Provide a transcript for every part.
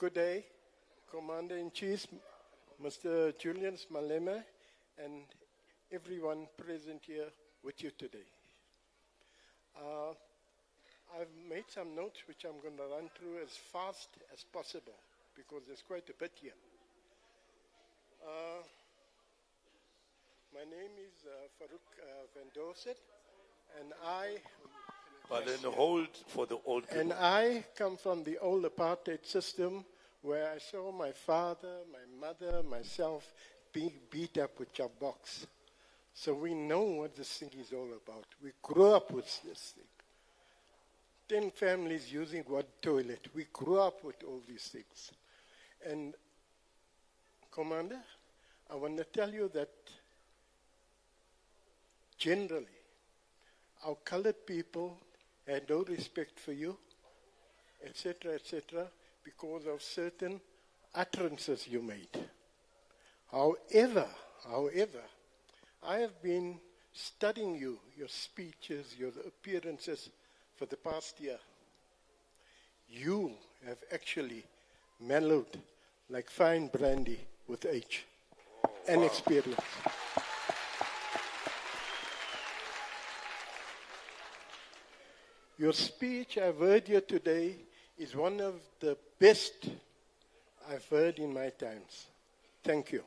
Good day, Commander-in-Chief, Mr. Julius, Malema, and everyone present here with you today. I've made some notes which I'm going to run through as fast as possible because there's quite a bit here. My name is Farouk van Dorset, and But then hold for the old people. And I come from the old apartheid system where I saw my father, my mother, myself being beat up with box. So we know what this thing is all about. We grew up with this thing. 10 families using one toilet. We grew up with all these things. And Commander, I want to tell you that generally, our colored people had no respect for you, etc., because of certain utterances you made. However, I have been studying you, your speeches, your appearances for the past year. You have actually mellowed like fine brandy with age and experience. Your speech I've heard here today is one of the best I've heard in my times. Thank you.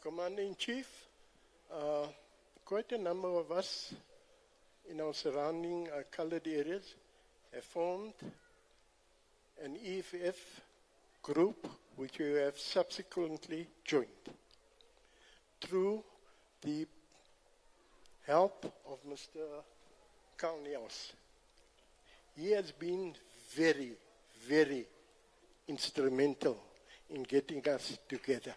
Commander-in-Chief, quite a number of us in our surrounding colored areas have formed an EFF group which you have subsequently joined through the help of Mr. Julius. He has been very, very instrumental in getting us together.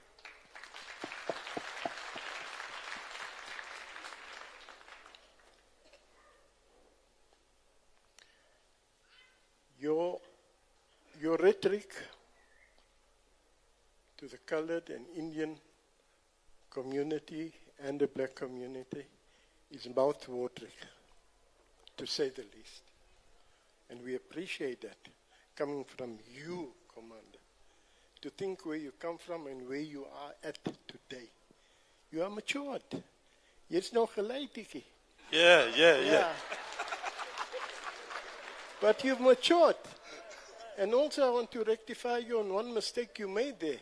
Your rhetoric to the colored and Indian community and the black community is mouth-watering, to say the least. And we appreciate that, coming from you, Commander, to think where you come from and where you are at today. You are matured. Jy's nog geleitetjie. Yeah. But you've matured. And also I want to rectify you on one mistake you made there.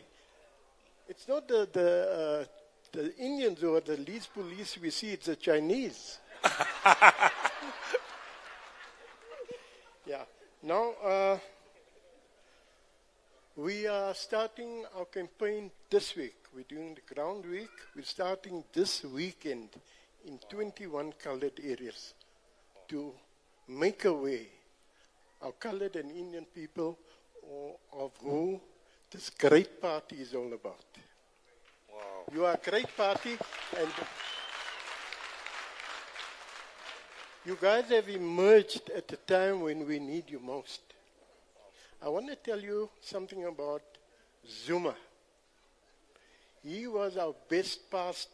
It's not the Indians or the least police we see, it's the Chinese. Yeah. Now, we are starting our campaign this week. We're doing the ground week. We're starting this weekend in 21 colored areas to make a way our colored and Indian people of who this great party is all about. Wow. You are a great party, and you guys have emerged at a time when we need you most. I want to tell you something about Zuma. He was our best past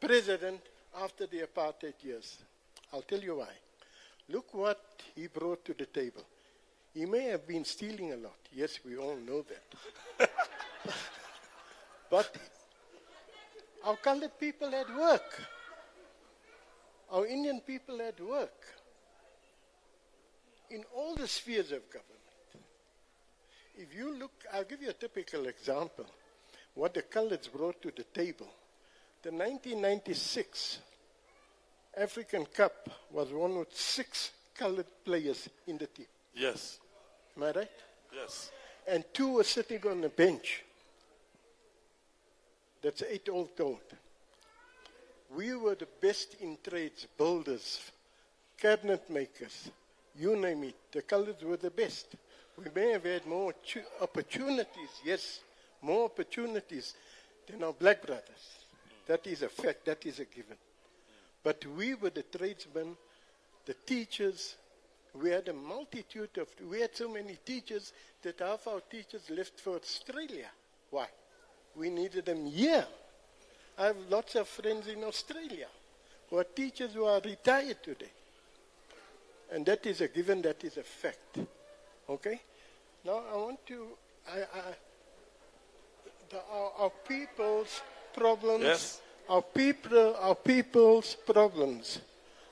president after the apartheid years. I'll tell you why. Look what he brought to the table. He may have been stealing a lot. Yes, we all know that. But our colored people had work. Our Indian people had work in all the spheres of government. If you look, I'll give you a typical example. What the coloreds brought to the table. The 1996 African Cup was won with 6 colored players in the team. Yes. Am I right? Yes. And 2 were sitting on the bench. That's 8 all told. We were the best in trades, builders, cabinet makers, you name it. The coloreds were the best. We may have had more opportunities, yes, more opportunities than our black brothers. That is a fact, that is a given. But we were the tradesmen, the teachers, We had a multitude of, we had so many teachers that half our teachers left for Australia. Why? We needed them here. I have lots of friends in Australia who are teachers who are retired today. And that is a given, that is a fact. Okay? Now I want to, our people's problems, Yes. our people's problems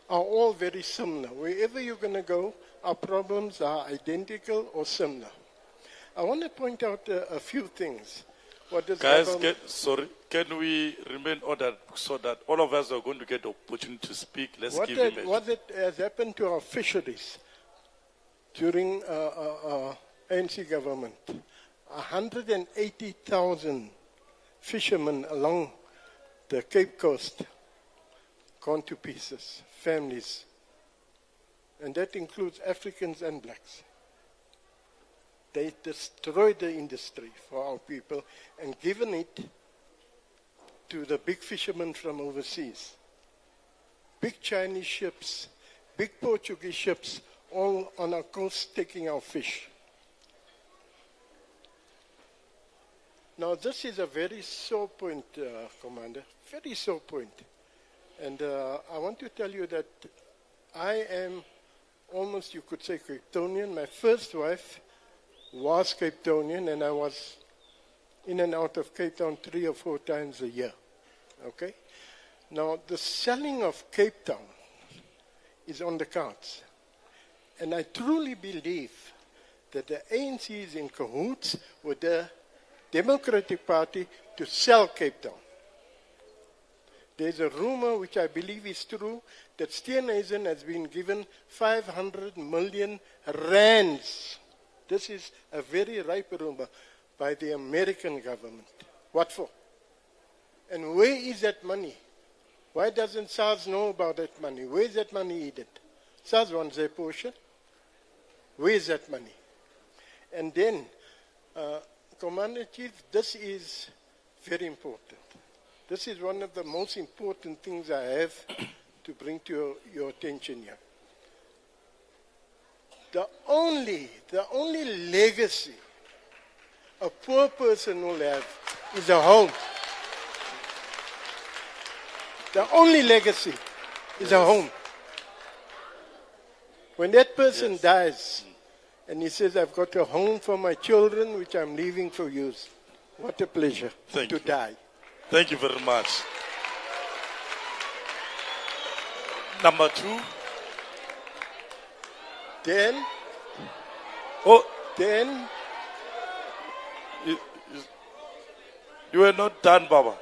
are all very similar. Wherever you're going to go, our problems are identical or similar. I want to point out a few things. What does Guys, government- can we remain ordered so that all of us are going to get the opportunity to speak? Let's what give that- him what that has happened to our fisheries during ANC government? 180,000 fishermen along the Cape Coast gone to pieces, families. And that includes Africans and blacks. They destroyed the industry for our people and given it to the big fishermen from overseas. Big Chinese ships, big Portuguese ships, all on our coast taking our fish. Now this is a very sore point, Commander, very sore point. And I want to tell you that I am almost, you could say, Cape Townian. My first wife was Cape Townian, and I was in and out of Cape Town 3 or 4 times a year. Okay? Now, the selling of Cape Town is on the cards. And I truly believe that the ANC is in cahoots with the Democratic Party to sell Cape Town. There's a rumor, which I believe is true, that Steenhuisen has been given 500 million rands. This is a very ripe rumor by the American government. What for? And where is that money? Why doesn't SARS know about that money? Where is that money hidden? SARS wants their portion. Where is that money? And then, Commander-in-Chief, this is very important. This is one of the most important things I have to bring to your attention here. The only legacy a poor person will have is a home. The only legacy is a home. When that person dies and he says, I've got a home for my children which I'm leaving for you, what a pleasure to die. Thank you very much. Number 2. Then, you were not done, Baba,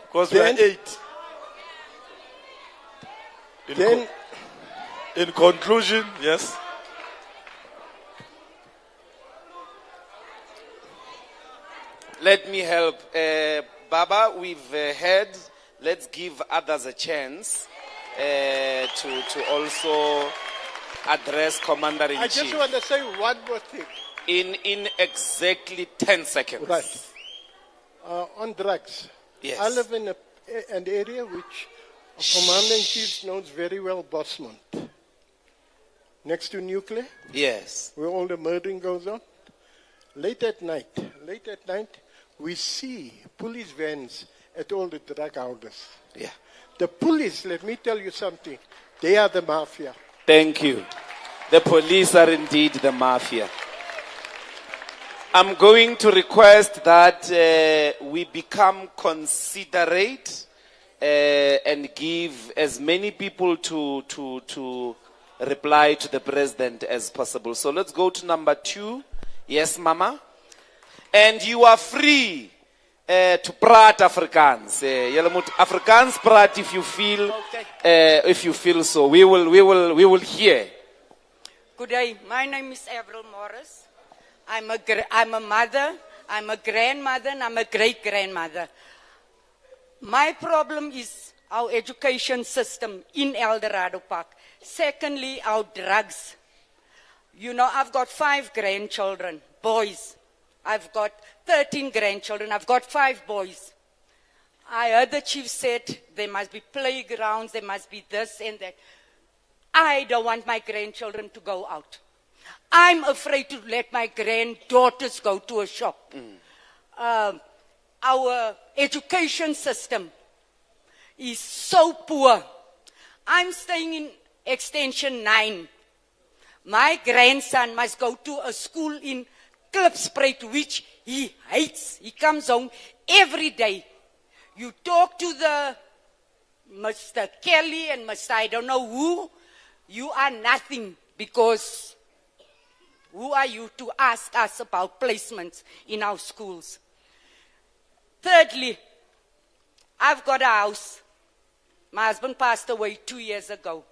because we are 8. In conclusion, yes. Let me help. Baba, we've heard. Let's give others a chance to also address Commander-in-Chief. I just want to say one more thing. In exactly 10 seconds. Right. On drugs. Yes. I live in an area which Commander-in-Chief knows very well, Bosmont. Next to nuclear. Yes. Where all the murdering goes on. Late at night, we see police vans at all the drug houses. Yeah. The police, let me tell you something, they are the mafia. Thank you. The police are indeed the mafia. I'm going to request that we become considerate and give as many people to reply to the president as possible. So let's go to number 2. Yes, Mama. And you are free to praat Afrikaans. Afrikaans praat if you feel so. We will hear. Good day. My name is Avril Morris. I'm a mother, I'm a grandmother, and I'm a great-grandmother. My problem is our education system in Eldorado Park. Secondly, our drugs. You know, I've got 5 grandchildren, boys. I've got 13 grandchildren. I've got 5 boys. I heard the chief said there must be playgrounds, there must be this and that. I don't want my grandchildren to go out. I'm afraid to let my granddaughters go to a shop. Our education system is so poor. I'm staying in Extension 9. My grandson must go to a school in Klipspruit, which he hates. He comes home every day. You talk to the Mr. Kelly and Mr. I don't know who, you are nothing, because who are you to ask us about placements in our schools? Thirdly, I've got a house. My husband passed away 2 years ago.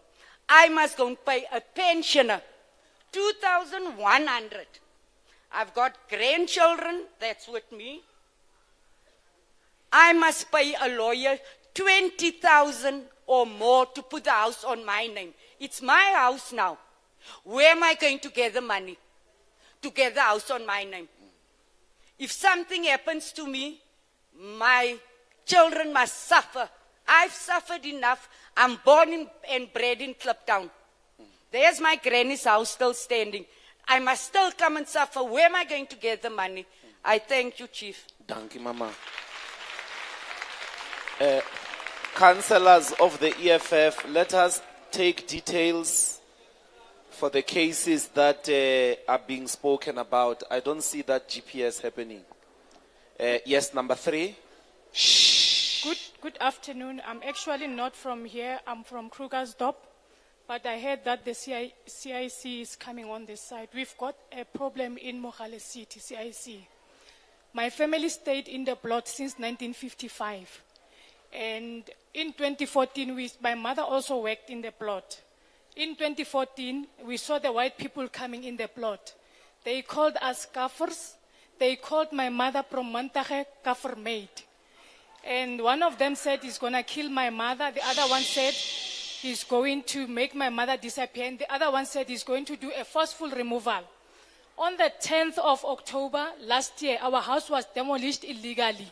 I must go and pay a pensioner 2,100. I've got grandchildren that's with me. I must pay a lawyer 20,000 or more to put the house on my name. It's my house now. Where am I going to get the money to get the house on my name? If something happens to me, my children must suffer. I've suffered enough. I'm born and bred in Kliptown. There's my granny's house still standing. I must still come and suffer. Where am I going to get the money? I thank you, Chief. Thank you, Mama. Councillors of the EFF, let us take details for the cases that are being spoken about. I don't see that GPS happening. Yes, number 3. Good afternoon. I'm actually not from here. I'm from Krugersdorp. But I heard that the CIC is coming on this side. We've got a problem in Mogale City, CIC. My family stayed in the plot since 1955. And in 2014, my mother also worked in the plot. In 2014, we saw the white people coming in the plot. They called us kaffers. They called my mother from Mantage kaffer maid. And one of them said he's going to kill my mother. The other one said he's going to make my mother disappear. And the other one said he's going to do a forceful removal. On the 10th of October last year, our house was demolished illegally.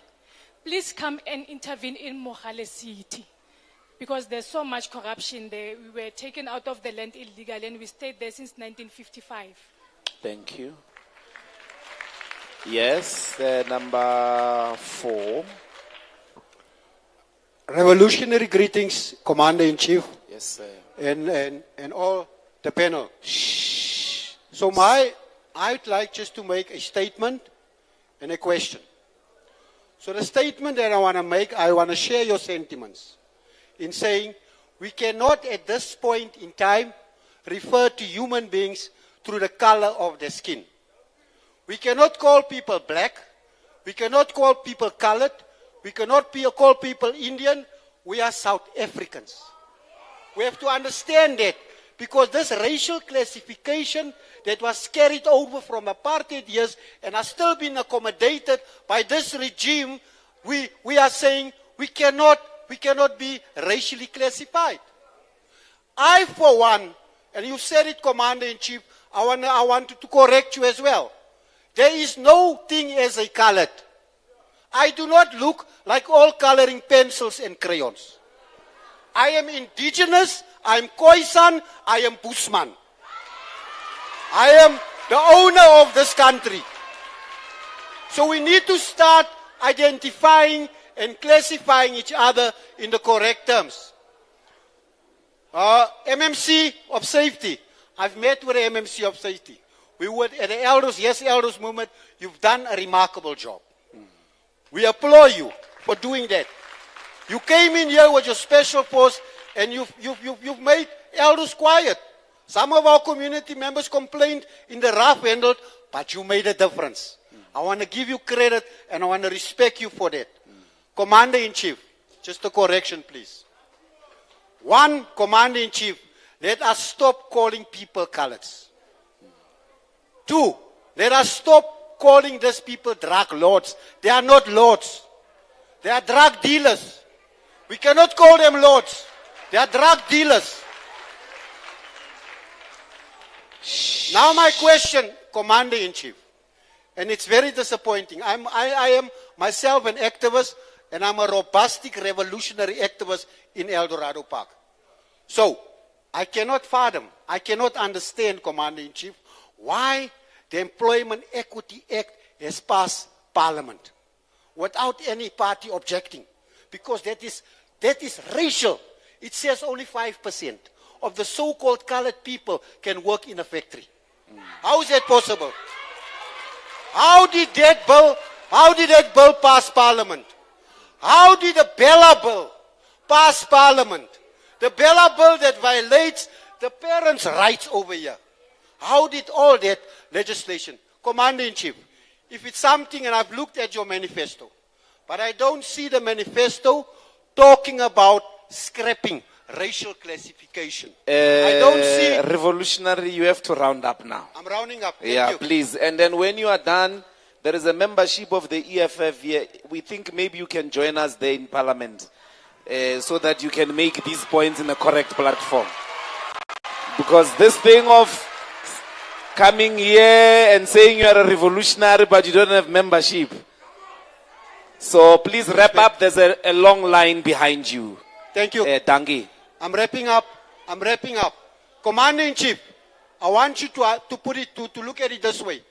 Please come and intervene in Mogale City, because there's so much corruption there. We were taken out of the land illegally, and we stayed there since 1955. Thank you. Yes, number 4. Revolutionary greetings, Commander-in-Chief. Yes, sir. And all the panel. Shh. So I'd like just to make a statement and a question. So the statement that I want to make, I want to share your sentiments in saying we cannot at this point in time refer to human beings through the color of their skin. We cannot call people black. We cannot call people colored. We cannot call people Indian. We are South Africans. We have to understand that, because this racial classification that was carried over from apartheid years and has still been accommodated by this regime, we are saying we cannot be racially classified. I, for one, and you said it, Commander-in-Chief, I wanted to correct you as well. There is no thing as a colored. I do not look like all coloring pencils and crayons. I am indigenous, I am Khoisan, I am Bushman. I am the owner of this country. So we need to start identifying and classifying each other in the correct terms. MMC of safety. I've met with the MMC of safety. We were at the Elders movement. You've done a remarkable job. We applaud you for doing that. You came in here with your special force and you've made elders quiet. Some of our community members complained in the rough handled, but you made a difference. I want to give you credit and I want to respect you for that. Commander-in-Chief, just a correction, please. 1, Commander-in-Chief, let us stop calling people coloreds. 2, let us stop calling these people drug lords. They are not lords. They are drug dealers. We cannot call them lords. They are drug dealers. Now my question, Commander-in-Chief, and it's very disappointing. I am myself an activist, and I'm a robustic revolutionary activist in Eldorado Park. So, I cannot fathom, I cannot understand, Commander-in-Chief, why the Employment Equity Act has passed Parliament without any party objecting. Because that is racial. It says only 5% of the so-called colored people can work in a factory. How is that possible? How did that bill pass Parliament? How did the Bella Bill pass Parliament? The Bella Bill that violates the parents' rights over here. How did all that legislation? Commander-in-Chief, if it's something, and I've looked at your manifesto, but I don't see the manifesto talking about scrapping racial classification. I don't see... Revolutionary, you have to round up now. I'm rounding up. Thank Yeah, you. please. And then when you are done, there is a membership of the EFF here. We think maybe you can join us there in Parliament so that you can make these points in the correct platform. Because this thing of coming here and saying you are a revolutionary but you don't have membership. So please wrap up. There's a long line behind you. Thank you. Dangi. I'm wrapping up. Commander-in-Chief, I want you to put it, to look at it this way.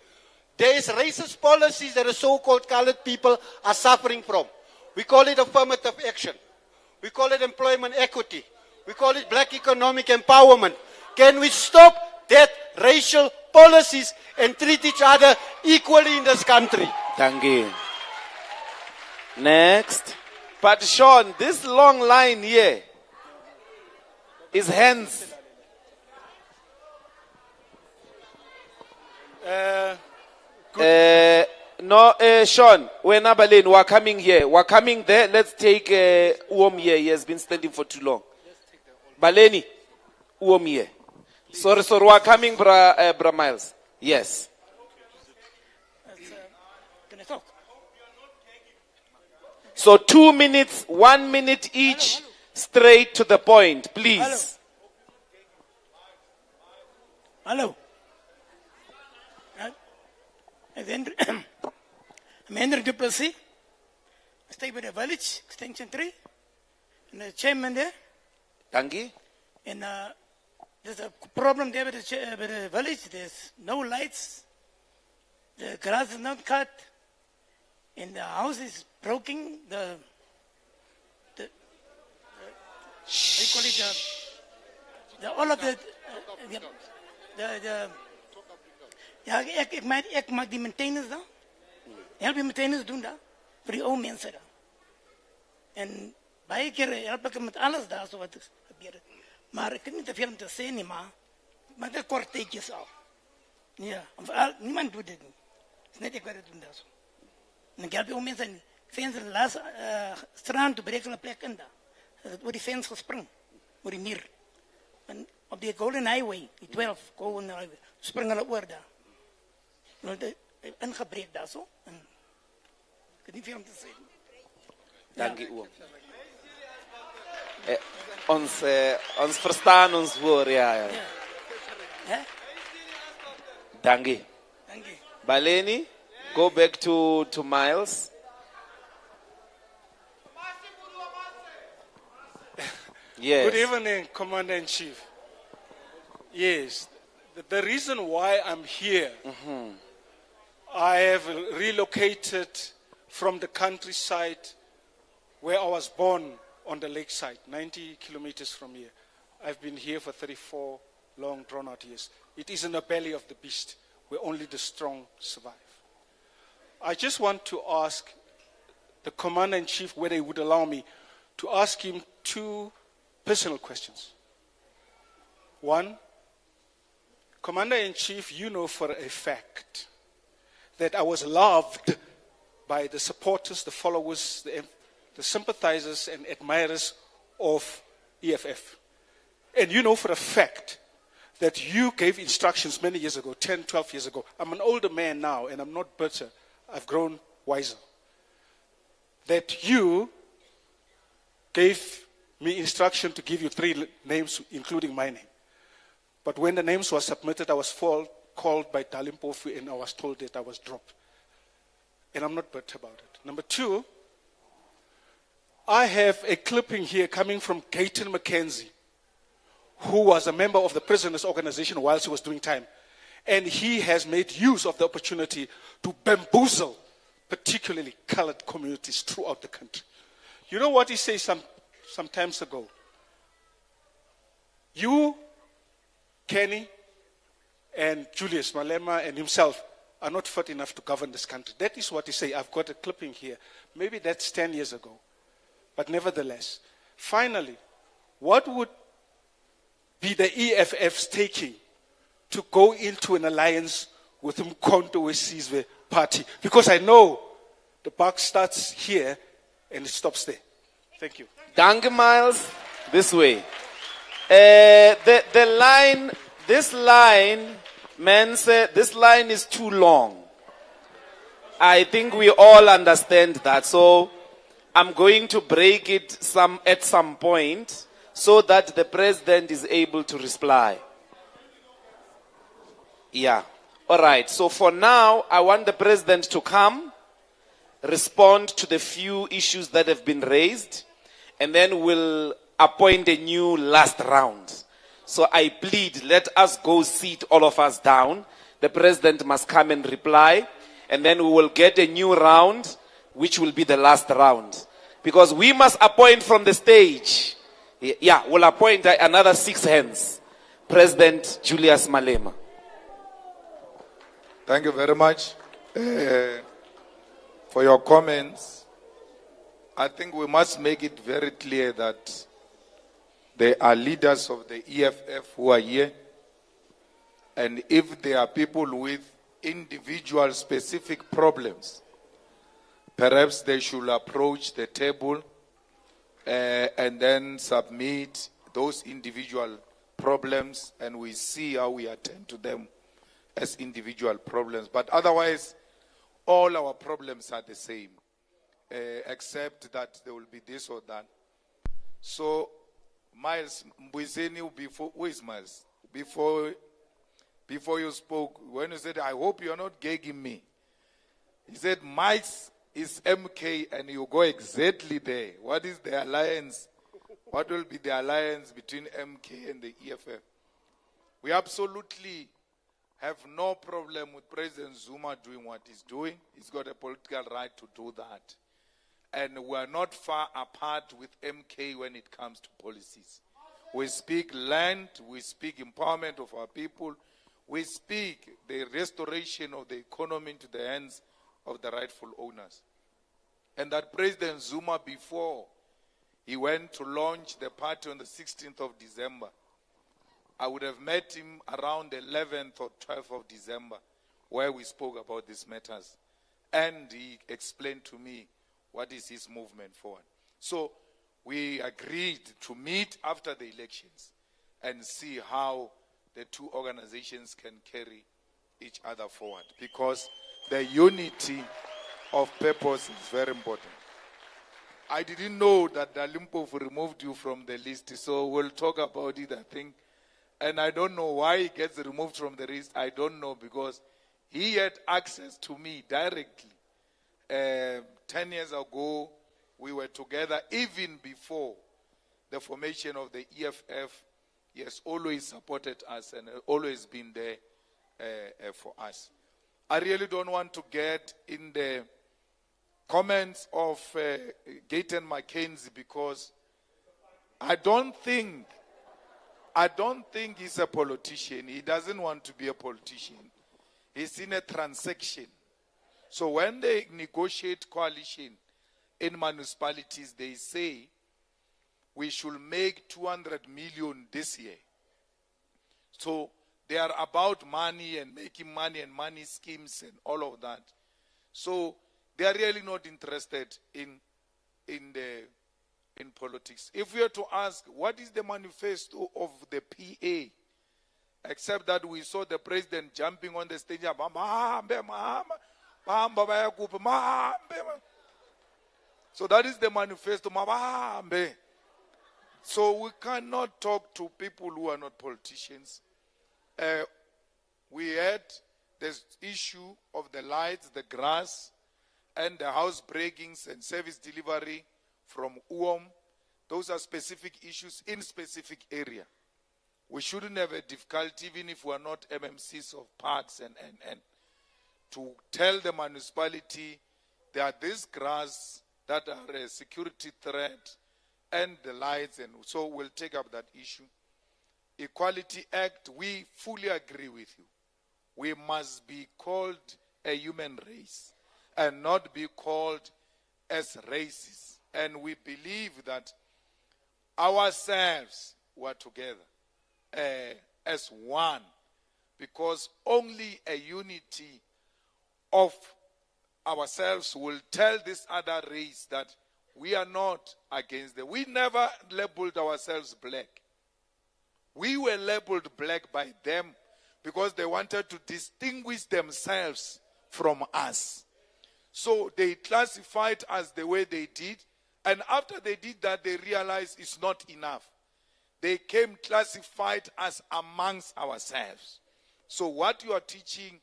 There is racist policies that the so-called colored people are suffering from. We call it affirmative action. We call it employment equity. We call it black economic empowerment. Can we stop that racial policies and treat each other equally in this country? Dangi. Next. But Sean, this long line here is hands. Sean, we're not Balin. We're coming here. We're coming there. Let's take Uom here. He has been standing for too long. Baleni, Uom here. Sorry, we're coming, Bra Miles. Yes. Can I talk? So 2 minutes, 1 minute each, straight to the point, please. Hello. I'm Hendrik Du Plessis. I stay by the village, Extension 3. And the chairman there. Dangi. And there's a problem there with the village. There's no lights. The grass is not cut. And the house is broken. What do you call it? All of ja, ik maak die maintenance dan. Help die maintenance doen daar. Voor die oude mensen daar. En baie keer help ik hem met alles daar, zo wat er gebeurt. Maar ik kan niet te veel om te zeggen, nie, maar dat kort teetjes al. Ja, niemand doet dit niet. Het is net ik wat het doen daar zo. En ik help die oude mensen, fans in de laatste strand, toen breken een plek in daar. Het wordt die fans gesprongen, voor die muur. En op die Golden Highway, die 12 Golden Highway, springen hulle oor daar. Ingebreek daar zo. En ik heb niet veel om te zeggen. Dank u, Oom. Ons verstaan ons woord, ja. Dank u. Baleni, go back to Miles. Yes. Good evening, Commander-in-Chief. Yes, the reason why I'm here, I have relocated from the countryside where I was born on the lakeside, 90 kilometers from here. I've been here for 34 long, drawn-out years. It is in the belly of the beast where only the strong survive. I just want to ask the Commander-in-Chief whether he would allow me to ask him 2 personal questions. One, Commander-in-Chief, you know for a fact that I was loved by the supporters, the followers, the sympathizers and admirers of EFF. And you know for a fact that you gave instructions many years ago, 10, 12 years ago. I'm an older man now and I'm not bitter. I've grown wiser. That you gave me instruction to give you 3 names, including my name. But when the names were submitted, I was called by Dalimpofu and I was told that I was dropped. And I'm not bitter about it. Number 2, I have a clipping here coming from Gayton McKenzie, who was a member of the prisoners' organization whilst he was doing time. And he has made use of the opportunity to bamboozle particularly colored communities throughout the country. You know what he said some times ago? You, Kenny, and Julius, Malema, and himself are not fit enough to govern this country. That is what he said. I've got a clipping here. Maybe that's 10 years ago. But nevertheless, finally, what would be the EFF's taking to go into an alliance with Mkhonto Wesizwe party? Because I know the buck starts here and it stops there. Thank you. Danke, Miles. This way. This line is too long. I think we all understand that. So I'm going to break it at some point so that the president is able to reply. Yeah. All right. So for now, I want the president to come, respond to the few issues that have been raised, and then we'll appoint a new last round. So I plead, let us go sit all of us down. The president must come and reply, and then we will get a new round, which will be the last round. Because we must appoint from the stage. Yeah, we'll appoint another 6 hands. President Julius Malema. Thank you very much for your comments. I think we must make it very clear that there are leaders of the EFF who are here. And if there are people with individual specific problems, perhaps they should approach the table and then submit those individual problems, and we see how we attend to them as individual problems. But otherwise, all our problems are the same, except that there will be this or that. So, Miles, who is Miles? Before you spoke, when you said, I hope you're not gagging me. He said, Miles is MK, and you go exactly there. What is the alliance? What will be the alliance between MK and the EFF? We absolutely have no problem with President Zuma doing what he's doing. He's got a political right to do that. And we're not far apart with MK when it comes to policies. We speak land, we speak empowerment of our people, we speak the restoration of the economy into the hands of the rightful owners. And that President Zuma, before he went to launch the party on the 16th of December, I would have met him around the 11th or 12th of December, where we spoke about these matters. And he explained to me what is his movement forward. So we agreed to meet after the elections and see how the two organizations can carry each other forward, because the unity of purpose is very important. I didn't know that Limpopo removed you from the list, so we'll talk about it, I think. And I don't know why he gets removed from the list. I don't know, because he had access to me directly. 10 years ago, we were together even before the formation of the EFF. He has always supported us and always been there for us. I really don't want to get in the comments of Gayton Mackenzie, because I don't think he's a politician. He doesn't want to be a politician. He's in a transaction. So when they negotiate coalition in municipalities, they say we should make 200 million this year. So they are about money and making money and money schemes and all of that. So they are really not interested in politics. If we are to ask, what is the manifesto of the PA? Except that we saw the president jumping on the stage. So that is the manifesto. So we cannot talk to people who are not politicians. We had this issue of the lights, the grass, and the house breakings and service delivery from UOM. Those are specific issues in specific area. we shouldn't have a difficulty, even if we are not MMCs of parks, and to tell the municipality there are these grass that are a security threat and the lights, and so we'll take up that issue. Equality Act, we fully agree with you. We must be called a human race and not be called as races. And we believe that ourselves were together as one, because only a unity of ourselves will tell this other race that we are not against them. We never labeled ourselves black. We were labeled black by them because they wanted to distinguish themselves from us. So they classified us the way they did, and after they did that, they realized it's not enough. They came classified us amongst ourselves. So what you are teaching,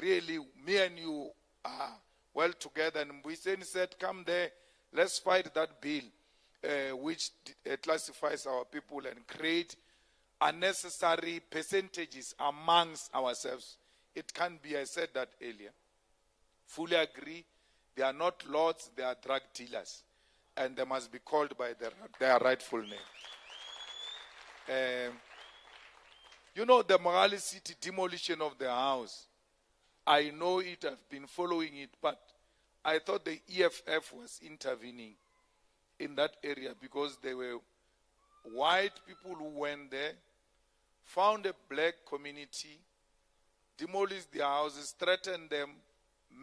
really, me and you are well together. And Mbuyiseni said, come there, let's fight that bill which classifies our people and create unnecessary percentages amongst ourselves. It can be, I said that earlier. Fully agree. They are not lords, they are drug dealers. And they must be called by their rightful name. You know, the Mogale City demolition of the house, I know it, I've been following it, but I thought the EFF was intervening in that area because there were white people who went there, found a black community, demolished their houses, threatened them,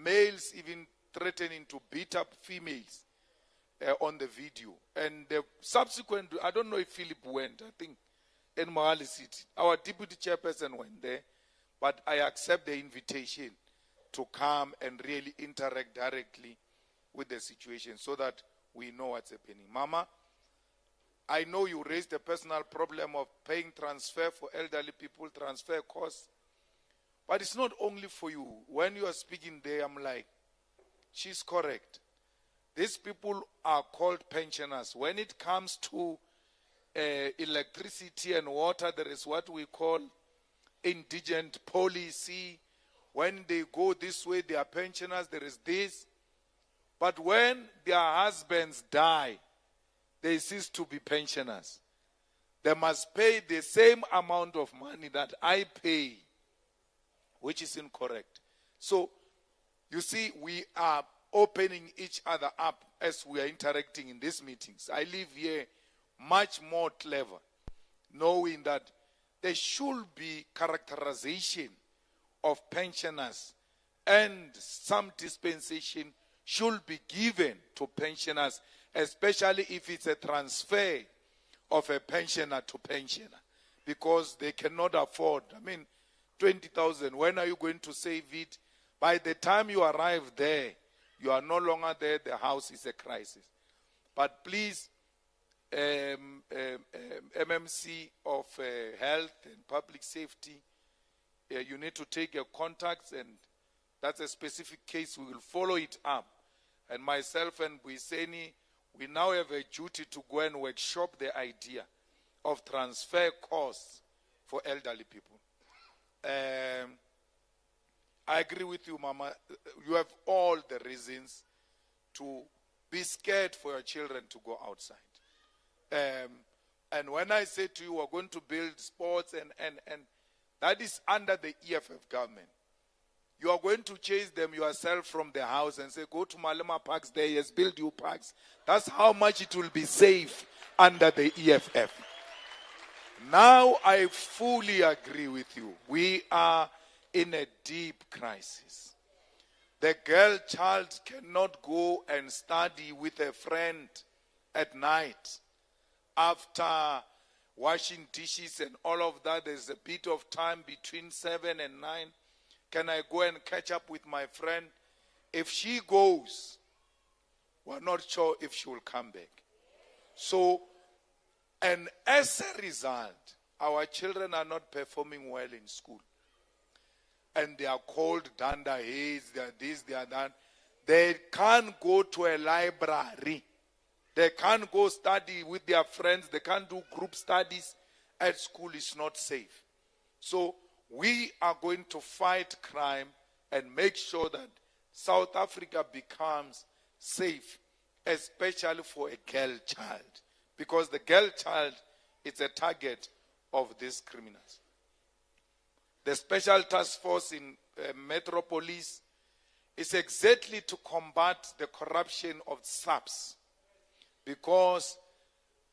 males even threatening to beat up females on the video. And the subsequent, I don't know if Philip went, I think, in Mogale City. Our deputy chairperson went there, but I accept the invitation to come and really interact directly with the situation so that we know what's happening. Mama, I know you raised a personal problem of paying transfer for elderly people, transfer costs, but it's not only for you. When you are speaking there, I'm like, she's correct. These people are called pensioners. When it comes to electricity and water, there is what we call indigent policy. When they go this way, they are pensioners, there is this. But when their husbands die, they cease to be pensioners. They must pay the same amount of money that I pay, which is incorrect. So, you see, we are opening each other up as we are interacting in these meetings. I live here much more clever, knowing that there should be characterization of pensioners and some dispensation should be given to pensioners, especially if it's a transfer of a pensioner to pensioner, because they cannot afford, 20,000, when are you going to save it? By the time you arrive there, you are no longer there, the house is a crisis. But please, MMC of Health and Public Safety, you need to take your contacts, and that's a specific case. We will follow it up. And myself and Mbuyiseni, we now have a duty to go and workshop the idea of transfer costs for elderly people. I agree with you, Mama. You have all the reasons to be scared for your children to go outside. And when I say to you, we're going to build sports, and that is under the EFF government. You are going to chase them yourself from the house and say, go to Malema Parks there, yes, build you parks. That's how much it will be safe under the EFF. Now I fully agree with you. We are in a deep crisis. The girl child cannot go and study with a friend at night. After washing dishes and all of that, there's a bit of time between 7 and 9. Can I go and catch up with my friend? If she goes, we're not sure if she will come back. So, and as a result, our children are not performing well in school. And they are called danda heads, they are this, they are that. They can't go to a library. They can't go study with their friends. They can't do group studies. at school is not safe. So we are going to fight crime and make sure that South Africa becomes safe, especially for a girl child, because the girl child is a target of these criminals. The Special Task Force in Metropolis is exactly to combat the corruption of SAPS, because,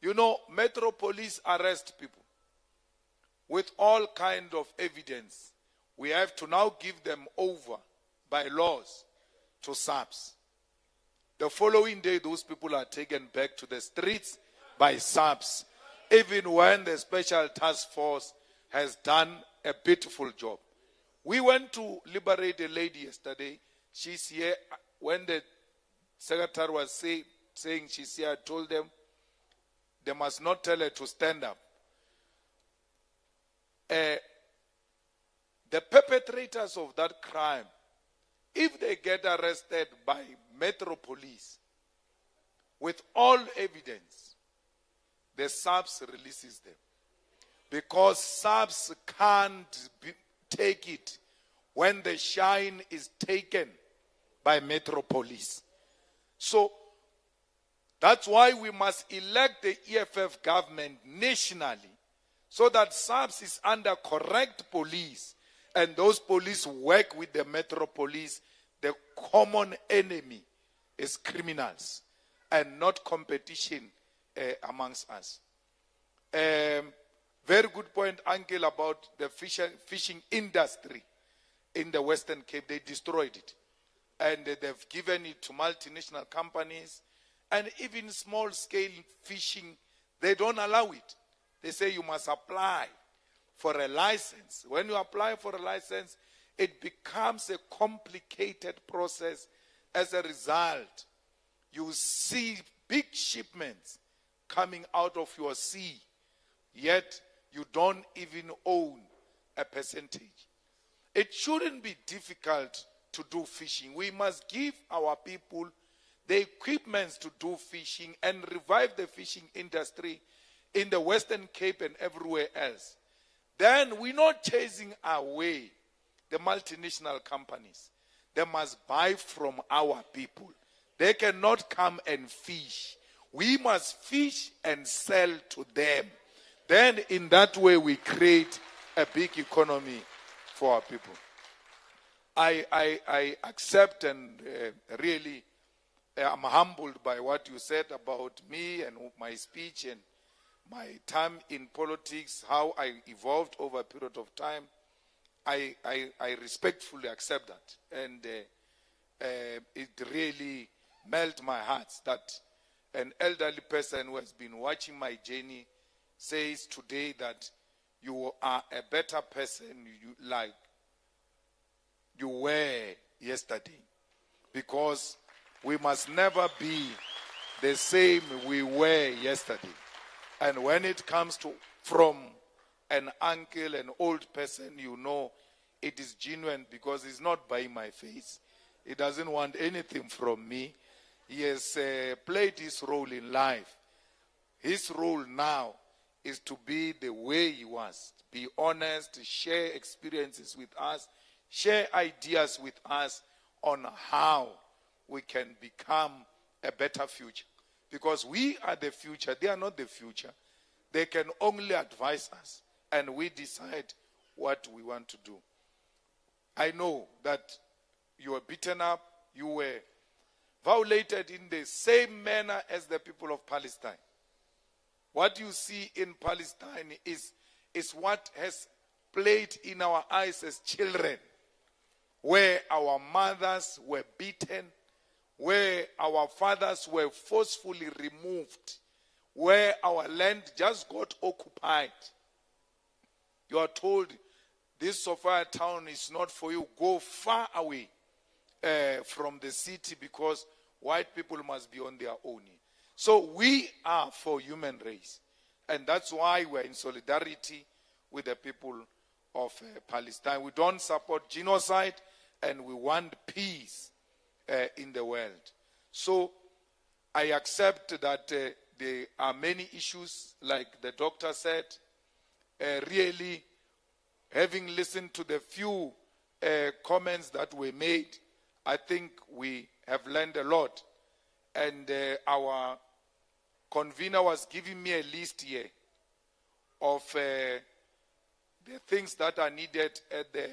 you know, Metropolis arrest people with all kind of evidence. We have to now give them over by laws to SAPS. The following day, those people are taken back to the streets by SAPS, even when the Special Task Force has done a beautiful job. We went to liberate a lady yesterday. She's here. When the secretary was saying she's here, I told them they must not tell her to stand up. The perpetrators of that crime, if they get arrested by Metro Police with all evidence, the SAPS releases them. Because SAPS can't take it when the shine is taken by Metro Police. So that's why we must elect the EFF government nationally, so that SAPS is under correct police, and those police work with the Metro Police. The common enemy is criminals and not competition amongst us. Very good point, Uncle, about the fishing industry in the Western Cape. They destroyed it. And they've given it to multinational companies. And even small-scale fishing, they don't allow it. They say you must apply for a license. When you apply for a license, it becomes a complicated process. As a result, you see big shipments coming out of your sea, yet you don't even own a percentage. It shouldn't be difficult to do fishing. We must give our people the equipment to do fishing and revive the fishing industry in the Western Cape and everywhere else. Then we're not chasing away the multinational companies. They must buy from our people. They cannot come and fish. We must fish and sell to them. Then in that way we create a big economy for our people. I accept and really I'm humbled by what you said about me and my speech and my time in politics, how I evolved over a period of time. I respectfully accept that. And it really melted my heart that an elderly person who has been watching my journey says today that you are a better person like you were yesterday. Because we must never be the same we were yesterday. And when it comes to from an uncle, an old person, you know it is genuine because he's not buying my face. He doesn't want anything from me. He has played his role in life. His role now is to be the way he was. Be honest, share experiences with us, share ideas with us on how we can become a better future. Because we are the future, they are not the future. They can only advise us, and we decide what we want to do. I know that you were beaten up, you were violated in the same manner as the people of Palestine. What you see in Palestine is what has played in our eyes as children, where our mothers were beaten, where our fathers were forcefully removed, where our land just got occupied. You are told, this Sophia town is not for you. Go far away from the city because white people must be on their own. So we are for human race. And that's why we're in solidarity with the people of Palestine. We don't support genocide, and we want peace in the world. So I accept that there are many issues, like the doctor said. really, having listened to the few comments that were made, I think we have learned a lot. And our convener was giving me a list here of the things that are needed at the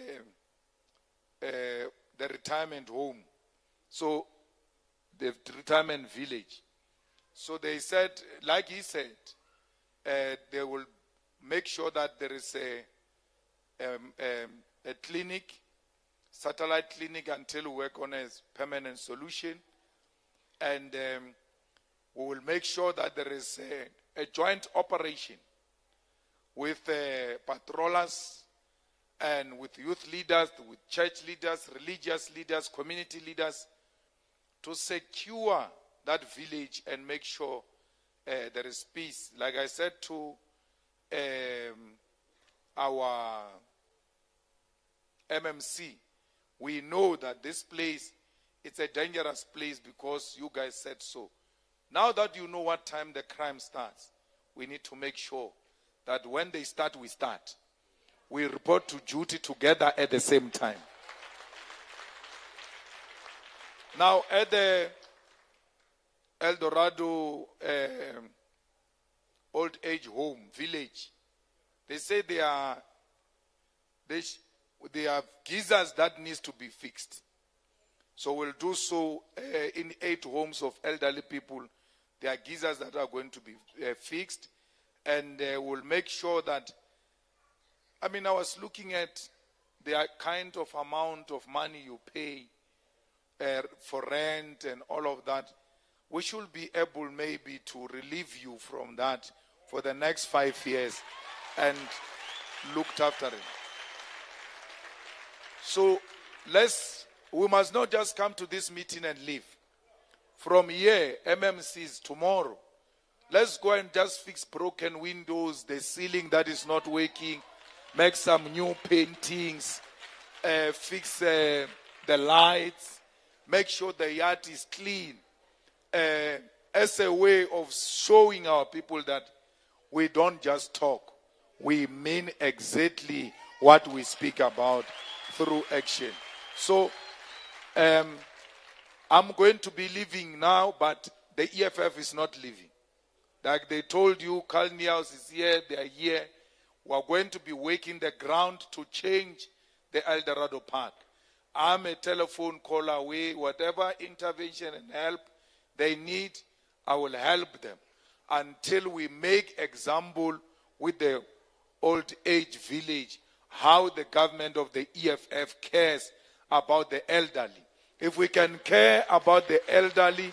retirement home. So, the retirement village. So they said, like he said, they will make sure that there is a clinic, satellite clinic, until we work on a permanent solution. And we will make sure that there is a joint operation with patrollers and with youth leaders, with church leaders, religious leaders, community leaders, to secure that village and make sure there is peace. Like I said to our MMC, we know that this place, it's a dangerous place because you guys said so. Now that you know what time the crime starts, we need to make sure that when they start, we start. We report to duty together at the same time. Now, at the Eldorado old age home village, they say they have geysers that needs to be fixed. So we'll do so in 8 homes of elderly people. There are geysers that are going to be fixed, and we'll make sure that, I was looking at the kind of amount of money you pay for rent and all of that. We should be able maybe to relieve you from that for the next 5 years and looked after it. So we must not just come to this meeting and leave. From here, MMCs tomorrow, let's go and just fix broken windows, the ceiling that is not working, make some new paintings, fix the lights, make sure the yard is clean, as a way of showing our people that we don't just talk. We mean exactly what we speak about through action. So, I'm going to be leaving now, but the EFF is not leaving. Like they told you, Kalniaus is here, they are here. We are going to be working the ground to change the Eldorado Park. I'm a telephone call away. Whatever intervention and help they need, I will help them until we make example with the old age village, how the government of the EFF cares about the elderly. If we can care about the elderly,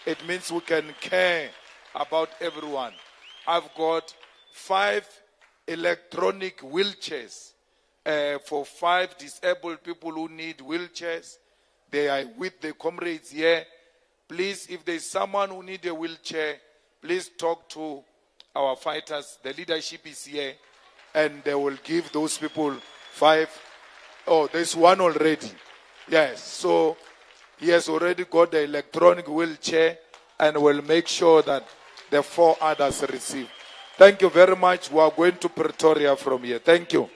it means we can care about everyone. I've got 5 electronic wheelchairs for 5 disabled people who need wheelchairs. They are with the comrades here. Please, if there's someone who needs a wheelchair, please talk to our fighters. The leadership is here, and they will give those people 5. Oh, there's one already. Yes, so he has already got the electronic wheelchair, and will make sure that the 4 others receive. Thank you very much. We are going to Pretoria from here. Thank you.